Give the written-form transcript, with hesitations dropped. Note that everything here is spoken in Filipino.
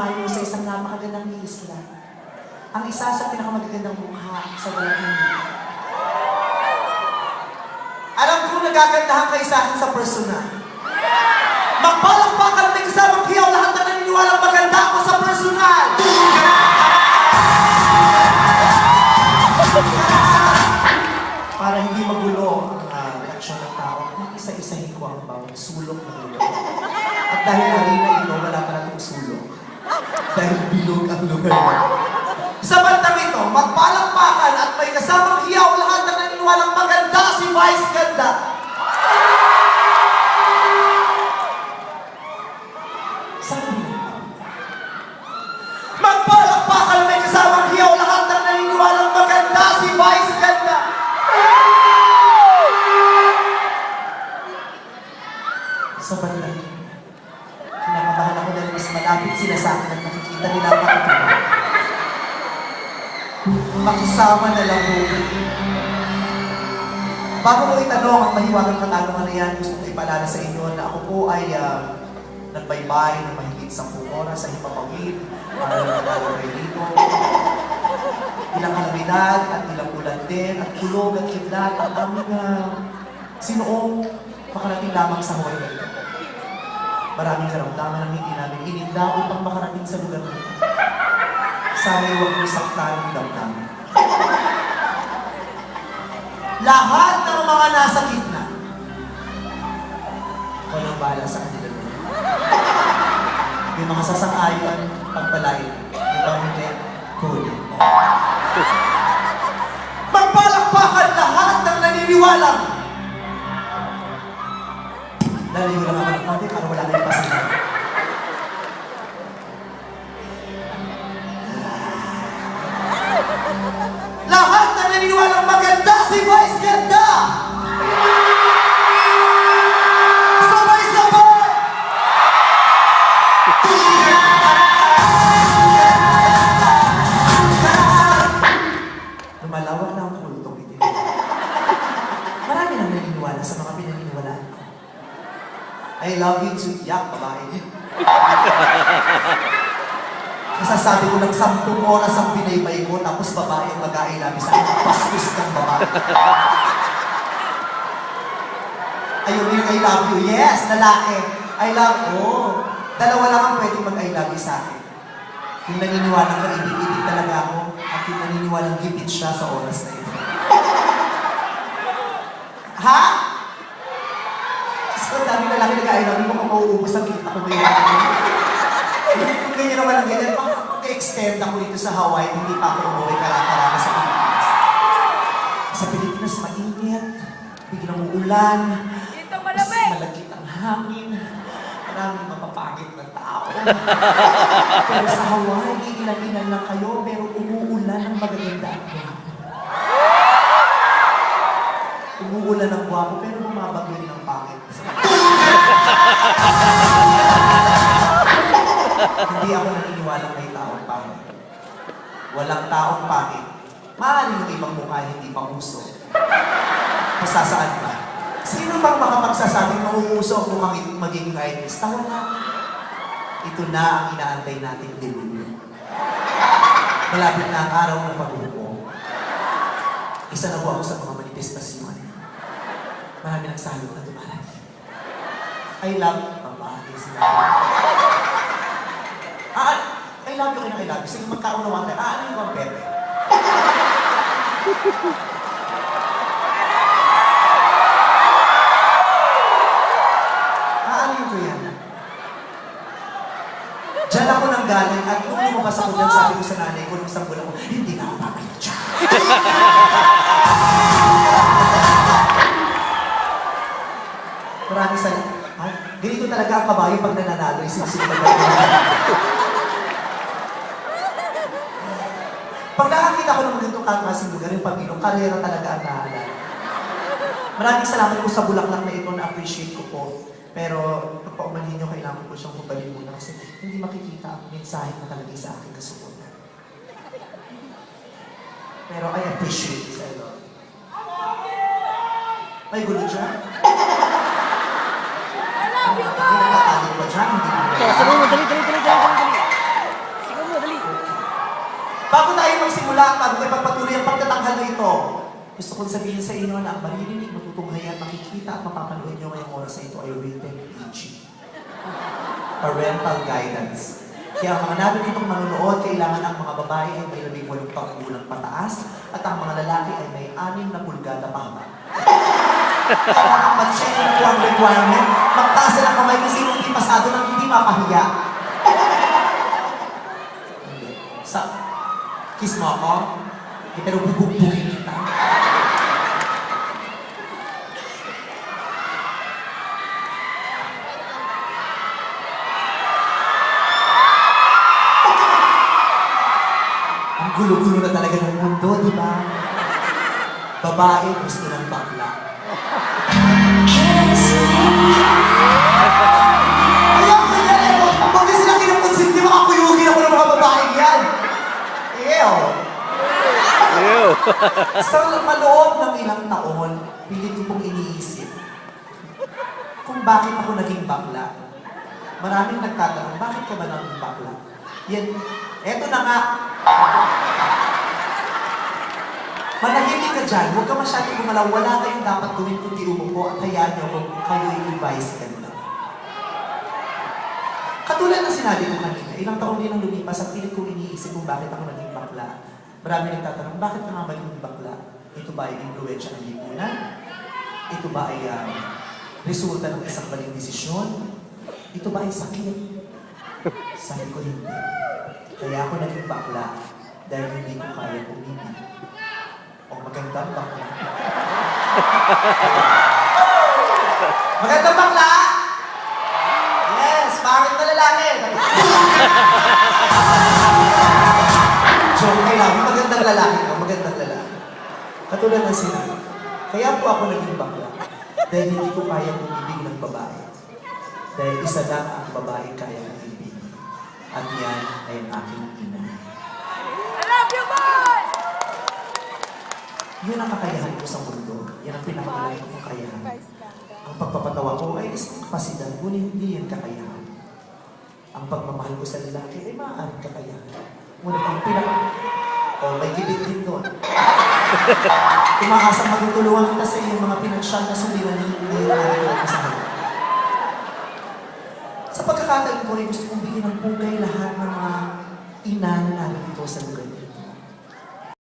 dumayo sa isang napakagandang isla. Ang isa sa pinakamagagandang mukha sa walang hindi. Alam ko nagagandahan kayo sa akin sa personal. Magpalakpakan na may kasamang hiyaw lahat na naniniwalang maganda ako sa personal. Para hindi magulo ang reaksyon ng tao, isa-isahin ko ang bawat sulok na ilo. At dahil arena ito, wala pa na itong sulok. Dahil bilog ang lugar. Sa bandang ito, magpalakpakan at may kasamang hiyaw lahat na naniniwalang maganda si Vice Ganda. Sabi mo, magpalakpakan may kasamang hiyaw lahat na naniniwalang maganda si Vice Ganda. Sa bandang ito, kinakabahan ako dahil mas malapit sila sa akin at nakikita nila ang pakituwa. Makisama na lang po. Bago ko itanong ang mahiwagang katanungan na yan, gusto ko ipaalala sa inyo na ako po ay nagbaybay ng mahigit 10 oras sa Himpapawid para naglalagay dito. Ilang kalamidad at ilang ulan din at kulog at kidlat ang aming sinuong makarating lamang sa Hawaii na ito. Maraming karamdaman ang hindi namin ininda upang makarating sa lugar na ito. Sana'y huwag mong saktan ng damdamin. Lahat ng mga nasa gitna, walang bahala sa kanila doon. May mga sasang-ayon, pagpalain. May mga hindi, kunin. Magpalakpakan lahat ng naniniwalang. Lalayo lang ako ng konti para wala kayong pasalan. Lahat na naniniwalang maganda si Vice Ganda! Sabay-sabay! Lumalawak na ang kultong ito. Marami nang naniniwala sa mga pinaniniwalaan ko. I love you too, yak, babae. Masasabi ko ng 10 oras ang binaybay ko, tapos babae ang mag-I love you sa akin. Pastos ng babae. Ayun yung I love you. Yes, lalaki. I love you. Dalawa lang ang pwedeng mag-I love you sa akin. Yung naniniwalang kaibig-ibig talaga ako, at yung naniniwalang gipit siya sa oras na ito. Ha? So, dami lalaki nag-I love you, mukhang mauubos ang kita ko ngayon. Kung ganyan naman ang ganyan, mag-extend ako dito sa Hawaii, hindi pa ako umuwi karaka-karaka sa Pilipinas. Sa Pilipinas, mainit, biglang uulan, mas malagkit ang hangin, maraming mapapagit na tao. Pero sa Hawaii, ilan-ilan lang kayo, pero umuulan ng magaganda at gwapo. Umuulan ng gwapo, pero bumabagyo rin ang pangit. Hindi ako naniniwalang may taong pangit. Walang taong pangit. Maaaring yung ibang mukha hindi pang uso. Masasaan ba? Sino bang makapagsasabing mauuso ang mukhang magiging artista? Wala. Ito na ang inaantay natin dilulo. Malapit na ang araw ng pag-upo. Isa na po ako sa mga manifestasyon. Marami nagsalot na dumarating. I love babae sila. I love you kayo na I love you. Sige, magkaunawang kayo. Ano yung mga pepe? Ano yung kuya? Diyan ako nang galing at nung lumabas ako dyan, sabi ko sa nanay ko, nung isang bulan ko, hindi na ako babalik dyan. Maraming sa... Ganito talaga ang kabayo pag nananalo, isip-isip na pag nakakita ko ng ganitong kakasing lugar, yung Pamilong, karera talaga ang naalala. Maraming salamat po sa bulaklak na ito, na-appreciate ko po. Pero pag paumanhin nyo, kailangan ko siyang kubalin muna kasi hindi makikita ang mensahe na talagay sa aking kasukunan. Pero I appreciate it. May gulo dyan? I love you, Hindi nakakalit pa dyan, hindi mo. Sabi mo, dali. Bago tayo magsimula at bago tayo pagpatuloy ang pagtatanghal na ito, gusto kong sabihin sa inyo na ang maririnig, matutunghayan, makikita at mapapanood nyo ngayong oras na ito ay rated PG. Parental guidance. Kaya ang mga natin manonood, kailangan ang mga babae ay may 18 taong gulang pataas at ang mga lalaki ay may 6 na pulgada pahaba. Para ang mag-check po ang requirement, magtaas na ng kamay kung sino hindi pasado ng hindi mapahiya. Sa kiss mo ako, pero bubugbugin kita. Ang gulo-gulo na talaga ng mundo, di ba? Babae, gusto ng bakla. Ayaw ko yan eh! Huwag niyo sila kinukonsinti, makakuyugin ako ng mga babae yan! Ew! Ew! Sa maloob ng ilang taon, pilit ko pong iniisip kung bakit ako naging bakla. Maraming nagtatanong, bakit ka ba naging bakla? Yan, eto na nga. Manahimik ka dyan, huwag ka masyadong gumalaw, wala kayong dapat gawin kundi umupo at hayaan niyo kung kayo i-advise ka nila. Katulad ng sinabi ko kanina, ilang taon din ang lumipas at pilit kong iniisip kung bakit ako naging bakla. Marami nagtatanong, bakit ka nga ba naging bakla? Ito ba ay impluwensya ng lipunan? Ito ba ay resulta ng isang maling desisyon? Ito ba ay sakit? Sabi ko hindi. Kaya ako naging bakla dahil hindi ko kaya umibig. O magandang bakla. Magandang bakla! Yes! Bakit na lalaki? Joke kayo lang. Magandang lalaki ko. Magandang lalaki. Katulad ng sinabi. Kaya po ako naging bakla dahil hindi ko kaya umibig ng babae. Dahil isa lang ang babae kaya umibig. At yan ay ang aking ina. I love you, boy! Yun ang kakayahan ko sa mundo. Yan ang pinakamalaking kong kakayahan. Ang pagpapatawa ko ay isang kapasidad, ngunit hindi yan kakayahan. Ang pagmamahal ko sa lalaki ay maaaring kakayahan. Ngunit ang may gibit din doon. Umaasang magtutulungan kita sa iyong mga pinagsyal na suliran ni Mario sa akin. Sa pagkakataon ko rin, gusto kong bigyan ng pugay lahat ng mga ina na narito sa lugar niya.